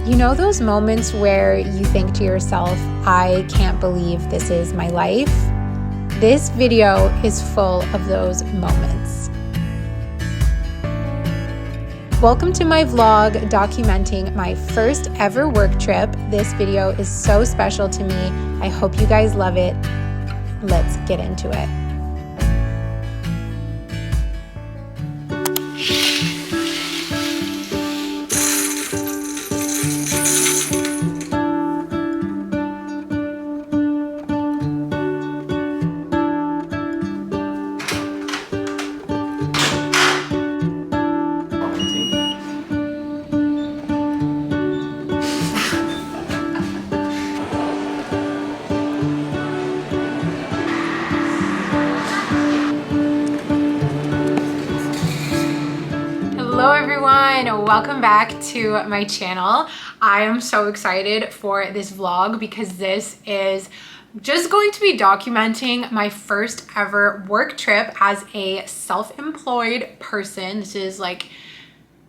You know those moments where you think to yourself, I can't believe this is my life? This video is full of those moments. Welcome to my vlog documenting my first ever work trip. This video is so special to me. I hope you guys love it. Let's get into it. Hello everyone, welcome back to my channel. I am so excited for this vlog because this is just going to be documenting my first ever work trip as a self-employed person. This is like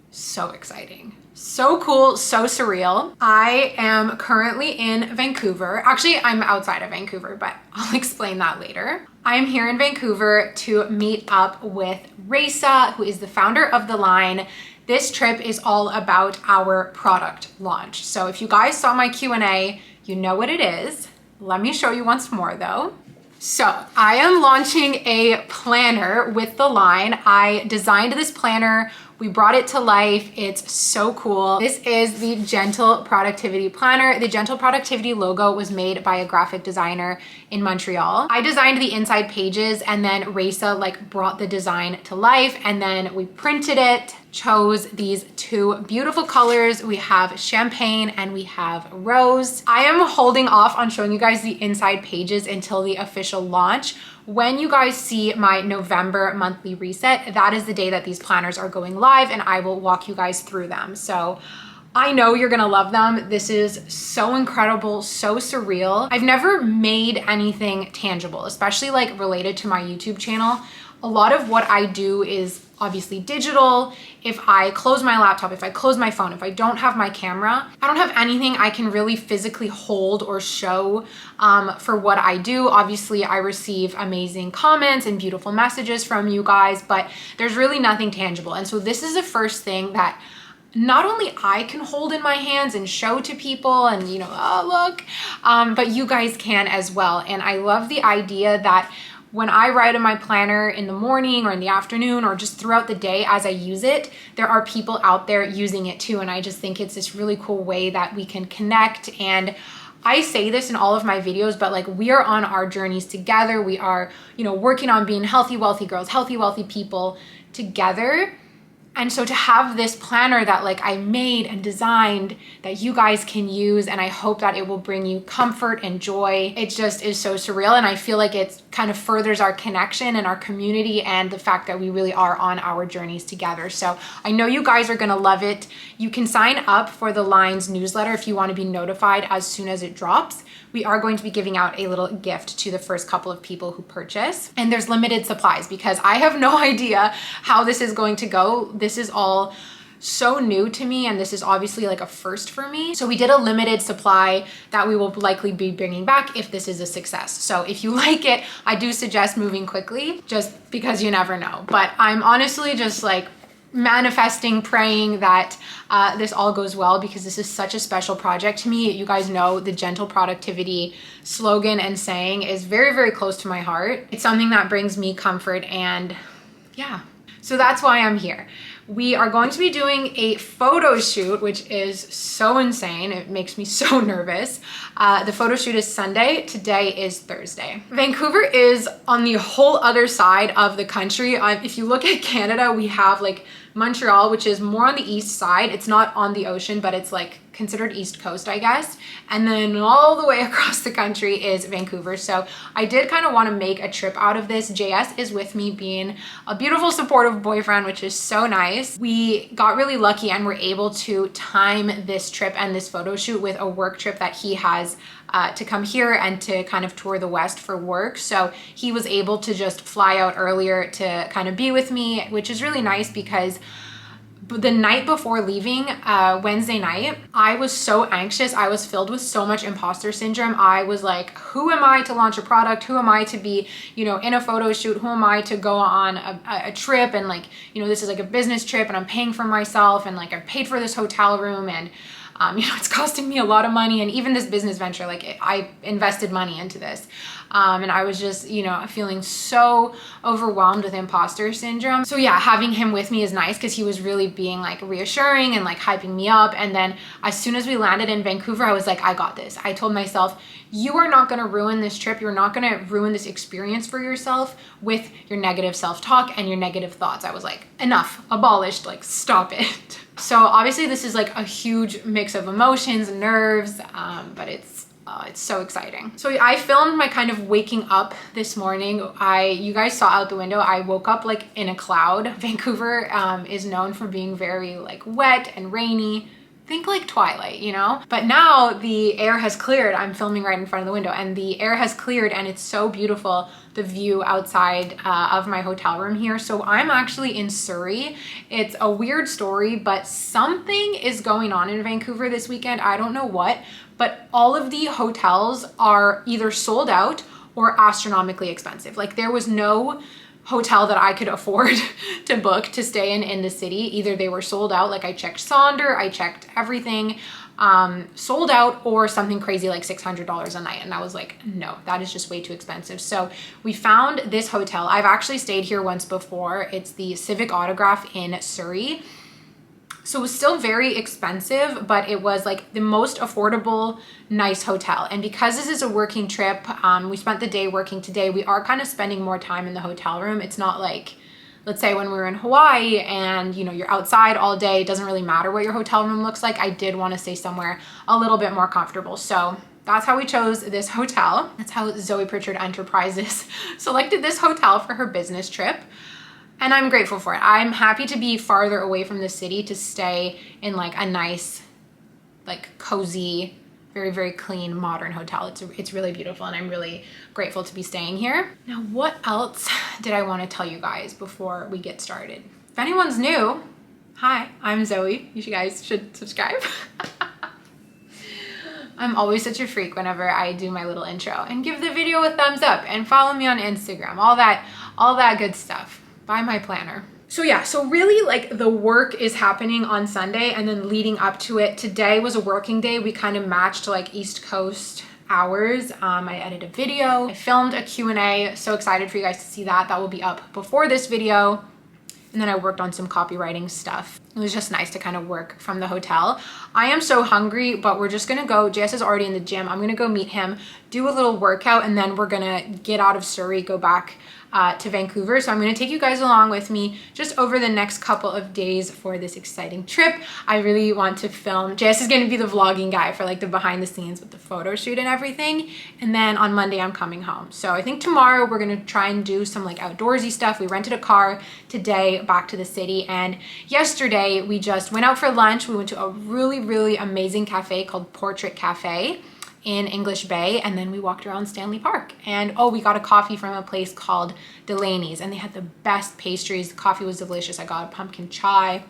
so exciting. So cool, so surreal. I am currently in Vancouver. Actually, I'm outside of Vancouver, but I'll explain that later. I'm here in Vancouver to meet up with Raisa, who is the founder of The Line. This trip is all about our product launch. So if you guys saw my Q&A, you know what it is. Let me show you once more though. So I am launching a planner with The Line. I designed this planner. We brought it to life. It's so cool. This is the Gentle Productivity Planner. The Gentle Productivity logo was made by a graphic designer in Montreal. I designed the inside pages and then Raisa brought the design to life, and then we printed it, chose these two beautiful colors. We have champagne and we have rose. I am holding off on showing you guys the inside pages until the official launch. When you guys see my November monthly reset, that is the day that these planners are going live, and I will walk you guys through them. So I know you're gonna love them. This is so incredible, so surreal. I've never made anything tangible, especially related to my YouTube channel. A lot of what I do is obviously digital. If I close my laptop, if I close my phone, if I don't have my camera, I don't have anything I can really physically hold or show for what I do. Obviously, I receive amazing comments and beautiful messages from you guys, but there's really nothing tangible. And so this is the first thing that not only I can hold in my hands and show to people and, oh, look, but you guys can as well. And I love the idea that when I write in my planner in the morning or in the afternoon or just throughout the day as I use it, there are people out there using it too. And I just think it's this really cool way that we can connect. And I say this in all of my videos, but we are on our journeys together. We are, working on being healthy, wealthy girls, healthy, wealthy people together. And so to have this planner that I made and designed that you guys can use, and I hope that it will bring you comfort and joy. It just is so surreal. And I feel like it kind of furthers our connection and our community and the fact that we really are on our journeys together. So I know you guys are gonna love it. You can sign up for The Line's newsletter if you want to be notified as soon as it drops. We are going to be giving out a little gift to the first couple of people who purchase. And there's limited supplies because I have no idea how this is going to go. This is all so new to me, and this is obviously a first for me. So we did a limited supply that we will likely be bringing back if this is a success. So if you like it, I do suggest moving quickly just because you never know. But I'm honestly just manifesting, praying that this all goes well because this is such a special project to me. You guys know the Gentle Productivity slogan and saying is very, very close to my heart. It's something that brings me comfort, and yeah. So that's why I'm here. We are going to be doing a photo shoot, which is so insane. It makes me so nervous. The photo shoot is Sunday. Today is Thursday. Vancouver is on the whole other side of the country. If you look at Canada, we have Montreal, which is more on the east side. It's not on the ocean, but it's considered East Coast, I guess. And then all the way across the country is Vancouver. So I did kind of want to make a trip out of this. JS is with me being a beautiful, supportive boyfriend, which is so nice. We got really lucky and were able to time this trip and this photo shoot with a work trip that he has to come here and to kind of tour the West for work. So he was able to just fly out earlier to kind of be with me, which is really nice because the night before leaving, Wednesday night, I was so anxious. I was filled with so much imposter syndrome. I was like, who am I to launch a product? Who am I to be, you know, in a photo shoot? Who am I to go on a trip? And like, you know, this is like a business trip and I'm paying for myself and like I've paid for this hotel room and you know, it's costing me a lot of money. And even this business venture, like I invested money into this. And I was just, you know, feeling so overwhelmed with imposter syndrome. So yeah, having him with me is nice because he was really being like reassuring and like hyping me up. And then as soon as we landed in Vancouver, I was like, I got this. I told myself, you are not going to ruin this trip. You're not going to ruin this experience for yourself with your negative self-talk and your negative thoughts. I was like, enough, abolished, like stop it. So obviously this is like a huge mix of emotions, nerves, but it's so exciting. So I filmed my kind of waking up this morning. You guys saw out the window, I woke up like in a cloud. Vancouver is known for being very like wet and rainy. Think like Twilight, you know? But now the air has cleared. I'm filming right in front of the window and the air has cleared and it's so beautiful, the view outside of my hotel room here. So I'm actually in Surrey. It's a weird story, but something is going on in Vancouver this weekend. I don't know what, but all of the hotels are either sold out or astronomically expensive. Like there was no hotel that I could afford to book to stay in the city. Either they were sold out, like I checked Sonder, I checked everything, sold out, or something crazy like $600 a night. And I was like, no, that is just way too expensive. So we found this hotel. I've actually stayed here once before. It's the Civic Autograph in Surrey. So it was still very expensive, but it was like the most affordable, nice hotel. And because this is a working trip, we spent the day working today, we are kind of spending more time in the hotel room. It's not like, let's say when we were in Hawaii and you know, you're outside all day, it doesn't really matter what your hotel room looks like. I did want to stay somewhere a little bit more comfortable. So that's how we chose this hotel. That's how Zoey Pritchard Enterprises selected this hotel for her business trip. And I'm grateful for it. I'm happy to be farther away from the city to stay in like a nice, like cozy, very, very clean, modern hotel. It's really beautiful and I'm really grateful to be staying here. Now, what else did I want to tell you guys before we get started? If anyone's new, hi, I'm Zoey. You guys should subscribe. I'm always such a freak whenever I do my little intro. And give the video a thumbs up and follow me on Instagram, all that good stuff. Buy my planner. So yeah, so really like the work is happening on Sunday and then leading up to it. Today was a working day. We kind of matched like East Coast hours. I edited a video. I filmed a Q&A. So excited for you guys to see that. That will be up before this video. And then I worked on some copywriting stuff. It was just nice to kind of work from the hotel. I am so hungry, but we're just gonna go, JS is already in the gym. I'm gonna go meet him, do a little workout, and then we're gonna get out of Surrey, go back to Vancouver. So I'm gonna take you guys along with me just over the next couple of days for this exciting trip. I really want to film. JS is gonna be the vlogging guy for like the behind the scenes with the photo shoot and everything. And then on Monday, I'm coming home. So I think tomorrow we're gonna try and do some like outdoorsy stuff. We rented a car today back to the city. And yesterday we just went out for lunch. We went to a really, really amazing cafe called Portrait Cafe in English Bay, and then we walked around Stanley Park. And oh, we got a coffee from a place called Delaney's and they had the best pastries. The coffee was delicious. I got a pumpkin chai.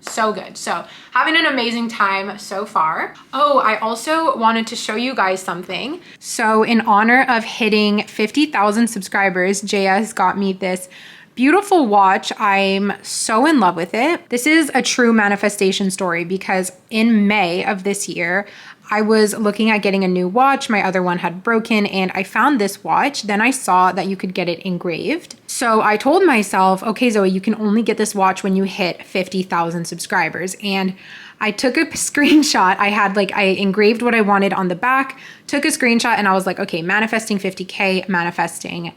So good. So having an amazing time so far. Oh, I also wanted to show you guys something. So in honor of hitting 50,000 subscribers, JS got me this beautiful watch. I'm so in love with it. This is a true manifestation story because in May of this year, I was looking at getting a new watch. My other one had broken and I found this watch. Then I saw that you could get it engraved. So I told myself, okay, Zoey, you can only get this watch when you hit 50,000 subscribers. And I took a screenshot. I engraved what I wanted on the back, took a screenshot and I was like, okay, manifesting 50K, manifesting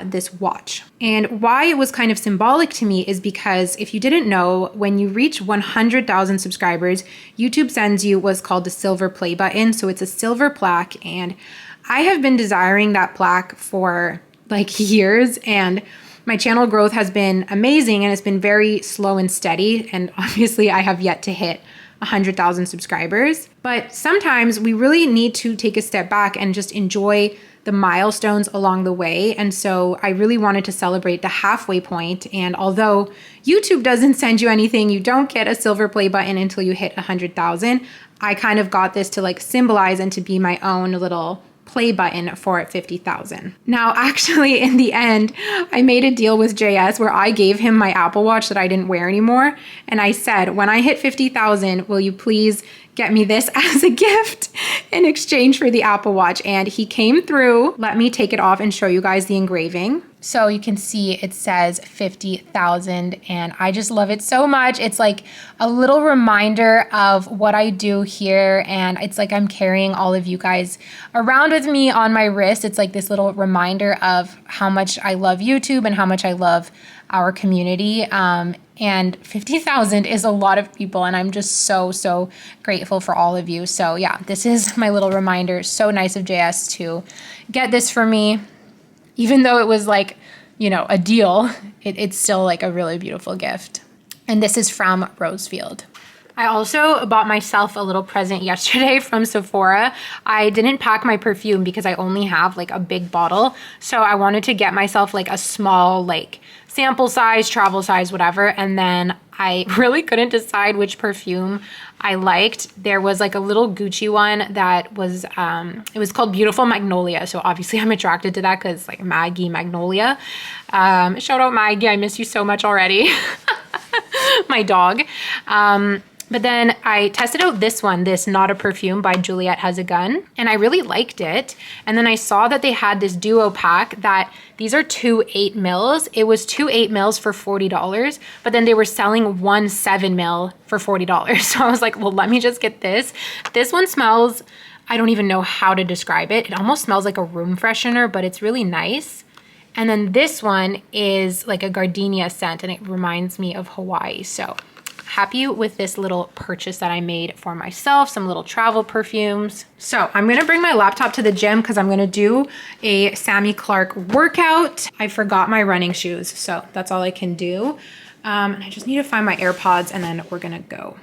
this watch. And why it was kind of symbolic to me is because if you didn't know, when you reach 100,000 subscribers, YouTube sends you what's called the silver play button. So it's a silver plaque. And I have been desiring that plaque for like years. And My channel growth has been amazing and it's been very slow and steady. And obviously I have yet to hit 100,000 subscribers. But sometimes we really need to take a step back and just enjoy the milestones along the way. And so I really wanted to celebrate the halfway point. And although YouTube doesn't send you anything, you don't get a silver play button until you hit 100,000. I kind of got this to like symbolize and to be my own little play button for 50,000. Now, actually, in the end, I made a deal with JS where I gave him my Apple Watch that I didn't wear anymore. And I said, when I hit 50,000, will you please get me this as a gift in exchange for the Apple Watch? And he came through. Let me take it off and show you guys the engraving. So you can see it says 50,000 and I just love it so much. It's like a little reminder of what I do here, and it's like I'm carrying all of you guys around with me on my wrist. It's like this little reminder of how much I love YouTube and how much I love our community. And 50,000 is a lot of people, and I'm just so grateful for all of you. So yeah, this is my little reminder. So nice of JS to get this for me. Even though it was like, you know, a deal, it's still like a really beautiful gift. And this is from Rosefield. I also bought myself a little present yesterday from Sephora. I didn't pack my perfume because I only have like a big bottle. So I wanted to get myself like a small, like sample size, travel size, whatever. And then I really couldn't decide which perfume I liked. There was like a little Gucci one that was, it was called Beautiful Magnolia. So obviously I'm attracted to that because like Maggie Magnolia. Shout out Maggie, I miss you so much already. My dog. But then I tested out this one, this Not a Perfume by Juliet Has a Gun, and I really liked it. And then I saw that they had this duo pack that these are 2 8 mils. It was 2 8 mils for $40, but then they were selling 1 7 mil for $40. So I was like, well, let me just get this. This one smells, I don't even know how to describe it. It almost smells like a room freshener, but it's really nice. And then this one is like a gardenia scent, and it reminds me of Hawaii. So happy with this little purchase that I made for myself, some little travel perfumes. So I'm gonna bring my laptop to the gym because I'm gonna do a Sammy Clark workout. I forgot my running shoes, so that's all I can do. And I just need to find my AirPods and then we're gonna go.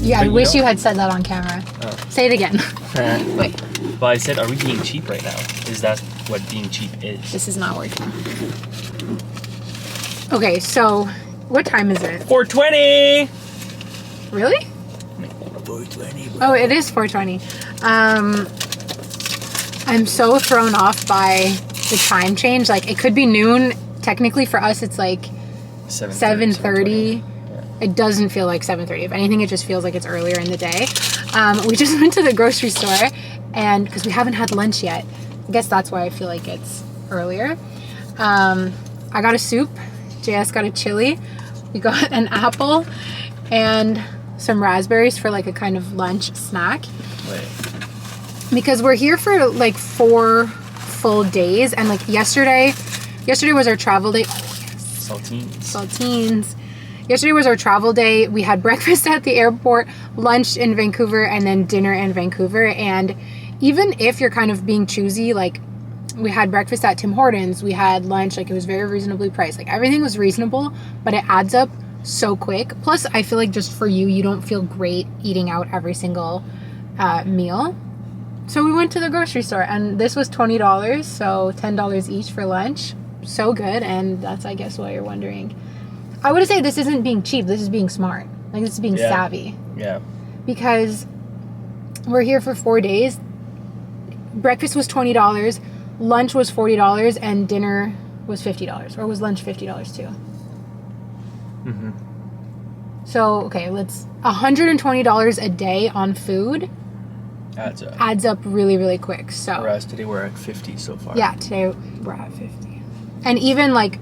Yeah, I wish you had said that on camera. Oh. Say it again. Wait. But I said, are we being cheap right now? Is that what being cheap is? This is not working. Okay, so what time is it? 4:20! Really? 4:20. Oh, it is 4:20. I'm so thrown off by the time change. Like, it could be noon. Technically, for us, it's like 7:30. It doesn't feel like 7:30. If anything, it just feels like it's earlier in the day. We just went to the grocery store, and because we haven't had lunch yet, I guess that's why I feel like it's earlier. I got a soup. JS got a chili. We got an apple and some raspberries for like a kind of lunch snack. Wait. Because we're here for like 4 full days, and like yesterday was our travel day. Oh, yes. Saltines. Yesterday was our travel day. We had breakfast at the airport, lunch in Vancouver, and then dinner in Vancouver. And even if you're kind of being choosy, like we had breakfast at Tim Hortons, we had lunch, like it was very reasonably priced. Like everything was reasonable, but it adds up so quick. Plus, I feel like just for you don't feel great eating out every single meal. So we went to the grocery store, and this was $20, so $10 each for lunch. So good, and that's, I guess, why you're wondering. I would say this isn't being cheap. This is being smart. Like, this is being savvy. Yeah. Because we're here for 4 days. Breakfast was $20, lunch was $40, and dinner was $50. Or was lunch $50 too? Mm-hmm. So, okay, let's $120 a day on food adds up really, really quick. So whereas today we're at 50 so far. Yeah, today we're at 50. And even like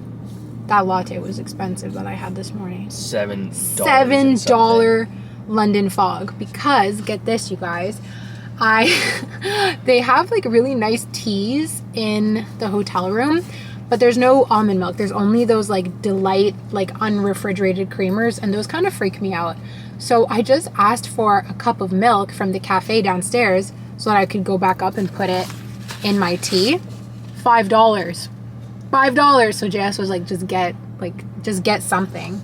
that latte was expensive that I had this morning. $7 London Fog, because get this, you guys, they have like really nice teas in the hotel room, but there's no almond milk. There's only those like Delight, like unrefrigerated creamers, and those kind of freak me out. So I just asked for a cup of milk from the cafe downstairs so that I could go back up and put it in my tea. $5. So JS was like, just get something.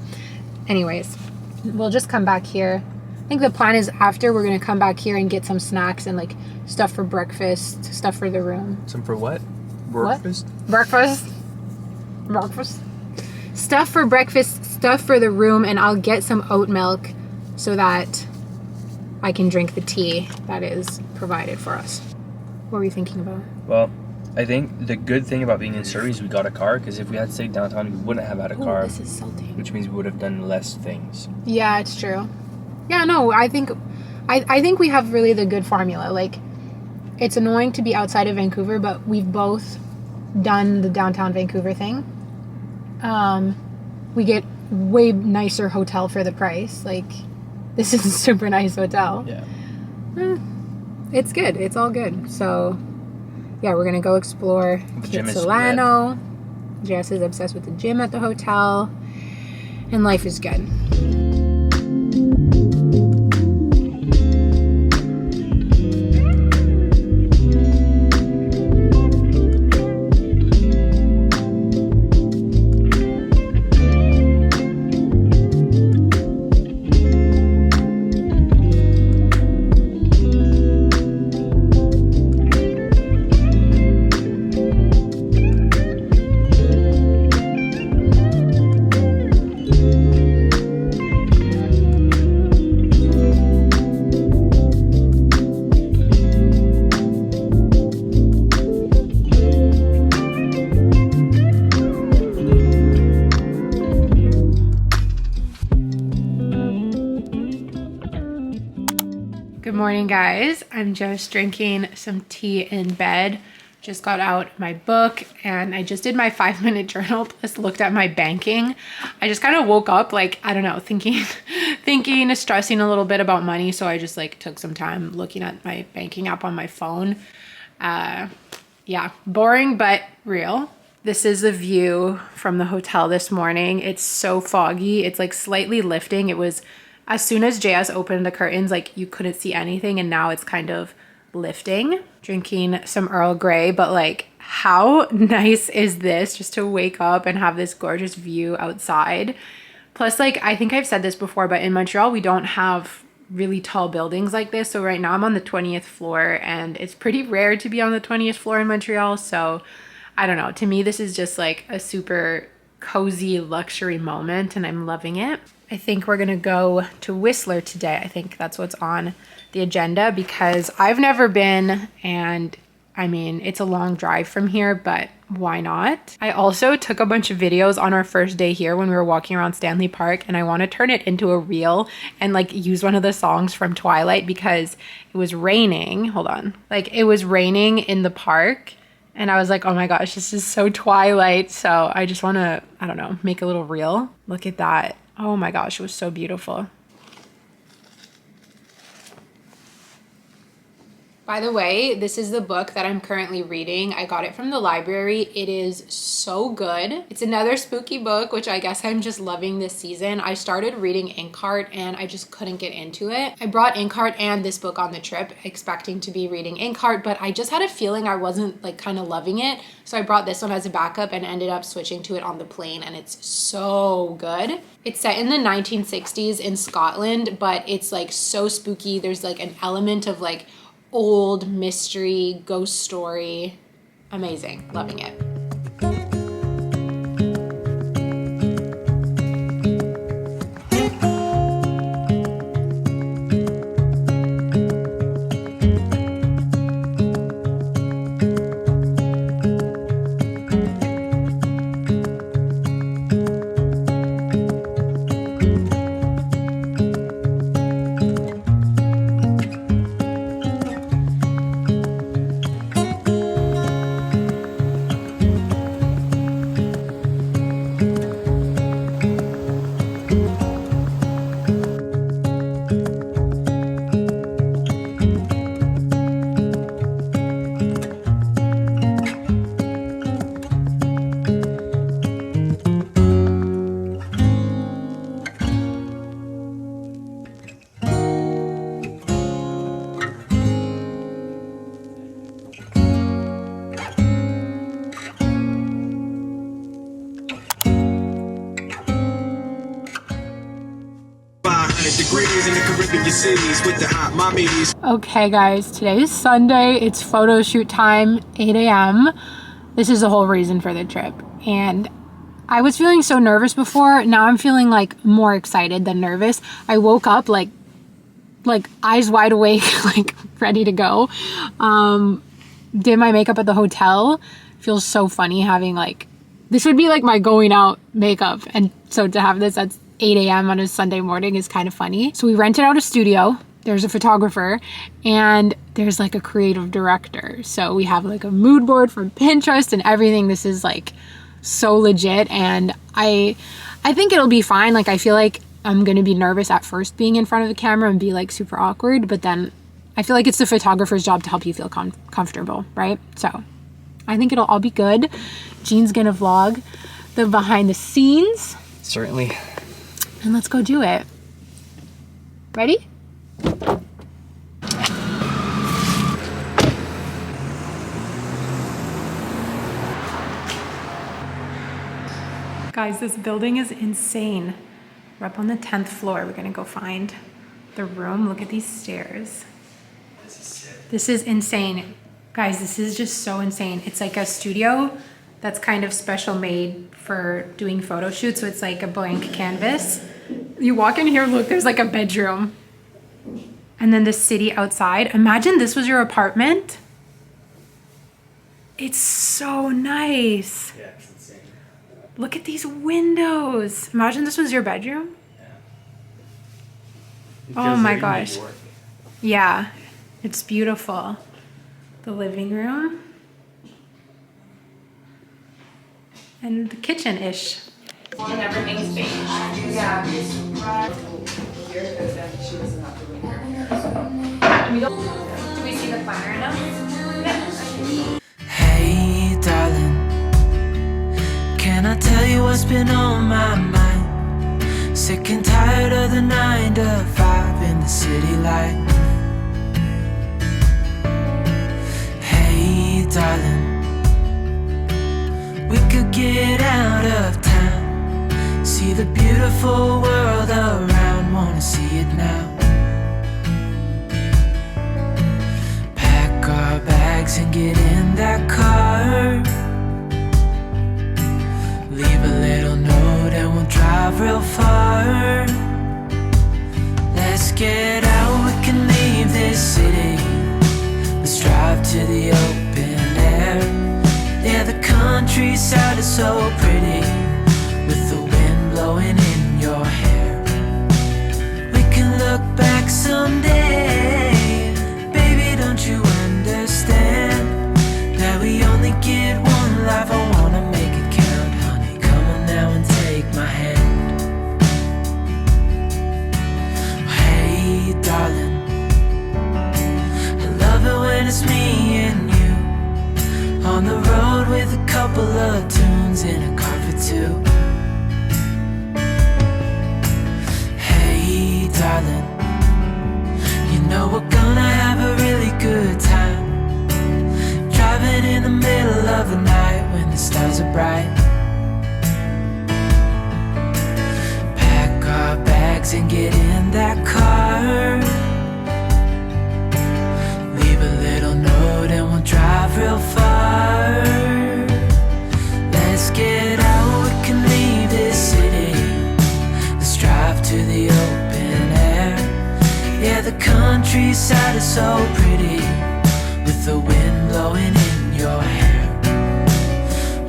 Anyways, we'll just come back here. I think the plan is after we're gonna come back here and get some snacks and like stuff for breakfast, stuff for the room. Some for what? Breakfast? What? Breakfast. Stuff for breakfast, stuff for the room, and I'll get some oat milk so that I can drink the tea that is provided for us. What were you thinking about? Well, I think the good thing about being in Surrey is we got a car, because if we had stayed downtown, we wouldn't have had a car. This is salty. Which means we would have done less things. Yeah, it's true. Yeah, no, I think we have really the good formula. Like, it's annoying to be outside of Vancouver, but we've both done the downtown Vancouver thing. We get way nicer hotel for the price. Like, this is a super nice hotel. Yeah. It's good. It's all good. So, yeah, we're going to go explore Solano. Jess is obsessed with the gym at the hotel. And life is good. Good morning, guys. I'm just drinking some tea in bed. Just got out my book and I just did my 5-minute journal plus looked at my banking. I just kind of woke up like, I don't know, thinking, stressing a little bit about money. So I just like took some time looking at my banking app on my phone. Yeah, boring, but real. This is the view from the hotel this morning. It's so foggy. It's like slightly lifting. It was as soon as JS opened the curtains, like you couldn't see anything, and now it's kind of lifting. Drinking some Earl Grey, but like how nice is this just to wake up and have this gorgeous view outside? Plus, like, I think I've said this before, but in Montreal, we don't have really tall buildings like this. So right now I'm on the 20th floor and it's pretty rare to be on the 20th floor in Montreal. So I don't know, to me, this is just like a super cozy luxury moment and I'm loving it. I think we're gonna go to Whistler today. I think that's what's on the agenda because I've never been, and I mean, it's a long drive from here, but why not? I also took a bunch of videos on our first day here when we were walking around Stanley Park, and I want to turn it into a reel and like use one of the songs from Twilight because it was raining. Hold on. Like it was raining in the park and I was like, oh my gosh, this is so Twilight. So I just want to, I don't know, make a little reel. Look at that. Oh my gosh, it was so beautiful. By the way, this is the book that I'm currently reading. I got it from the library. It is so good. It's another spooky book, which I guess I'm just loving this season. I started reading Inkheart and I just couldn't get into it. I brought Inkheart and this book on the trip, expecting to be reading Inkheart, but I just had a feeling I wasn't like kind of loving it. So I brought this one as a backup and ended up switching to it on the plane, and it's so good. It's set in the 1960s in Scotland, but it's like so spooky. There's like an element of like old mystery, ghost story. Amazing. Loving it. degrees in the Caribbean cities with the hot mommies. Okay guys, today is Sunday. It's photo shoot time, 8 a.m. This is the whole reason for the trip. And I was feeling so nervous before. Now I'm feeling like more excited than nervous. I woke up like eyes wide awake, like ready to go. Did my makeup at the hotel. Feels so funny having like, this would be like my going out makeup. And so to have this at 8 a.m. on a Sunday morning is kind of funny. So we rented out a studio. There's a photographer and there's like a creative director. So we have like a mood board from Pinterest and everything. This is like so legit. And I think it'll be fine. Like, I feel like I'm going to be nervous at first being in front of the camera and be like super awkward. But then I feel like it's the photographer's job to help you feel comfortable, right? So I think it'll all be good. Jean's going to vlog the behind the scenes. Certainly. And let's go do it. Ready? Guys, this building is insane. We're up on the 10th floor. We're gonna go find the room. Look at these stairs. This is insane. Guys, this is just so insane. It's like a studio that's kind of special made for doing photo shoots. So it's like a blank canvas. You walk in here, look, there's like a bedroom. And then the city outside. Imagine this was your apartment. It's so nice. Yeah, it's insane. Look at these windows. Imagine this was your bedroom. Yeah. Oh my gosh. Yeah, it's beautiful. The living room. And the kitchen-ish. And everything's beige. Yeah. Do we see the planner enough? Yeah. Hey, darling, can I tell you what's been on my mind? Sick and tired of the 9 to 5 in the city life. Hey, darling, we could get out of town, see the beautiful world around, wanna see it now. Pack our bags and get in that car, leave a little note and we'll drive real far. Let's get out, we can leave this city. Let's drive to the open air. Yeah, the countryside is so pretty, with the wind blowing in your hair. We can look back someday. Baby, don't you understand that we only get one life? I wanna make it count, honey. Come on now and take my hand. Hey, darling, I love it when it's me and you on the road with a couple of tunes in a car for two. Hey, darling, you know we're gonna have a really good time, driving in the middle of the night when the stars are bright. Pack our bags and get in that car, leave a little note and we'll drive real far. Let's get out, we can leave this city. Let's drive to the open air. Yeah, the countryside is so pretty, with the wind blowing in your hair.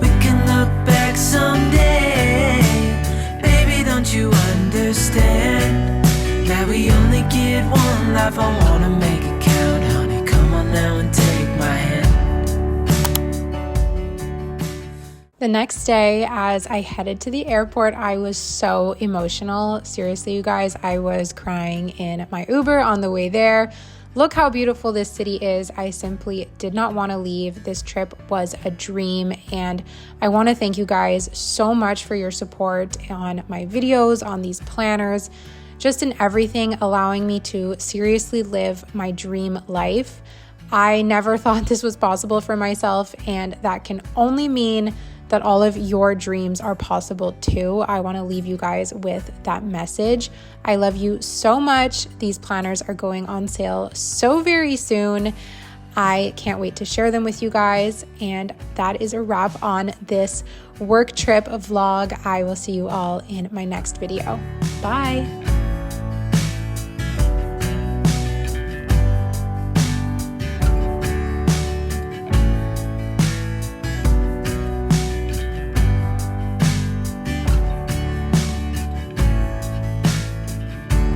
We can look back someday. Baby, don't you understand that we only get one life? I wanna make it count, honey. Come on now and take my hand. The next day, as I headed to the airport, I was so emotional. Seriously, you guys, I was crying in my Uber on the way there. Look how beautiful this city is. I simply did not want to leave. This trip was a dream, and I want to thank you guys so much for your support on my videos, on these planners, just in everything, allowing me to seriously live my dream life. I never thought this was possible for myself, and that can only mean that all of your dreams are possible too. I want to leave you guys with that message. I love you so much. These planners are going on sale so very soon. I can't wait to share them with you guys. And that is a wrap on this work trip vlog. I will see you all in my next video. Bye.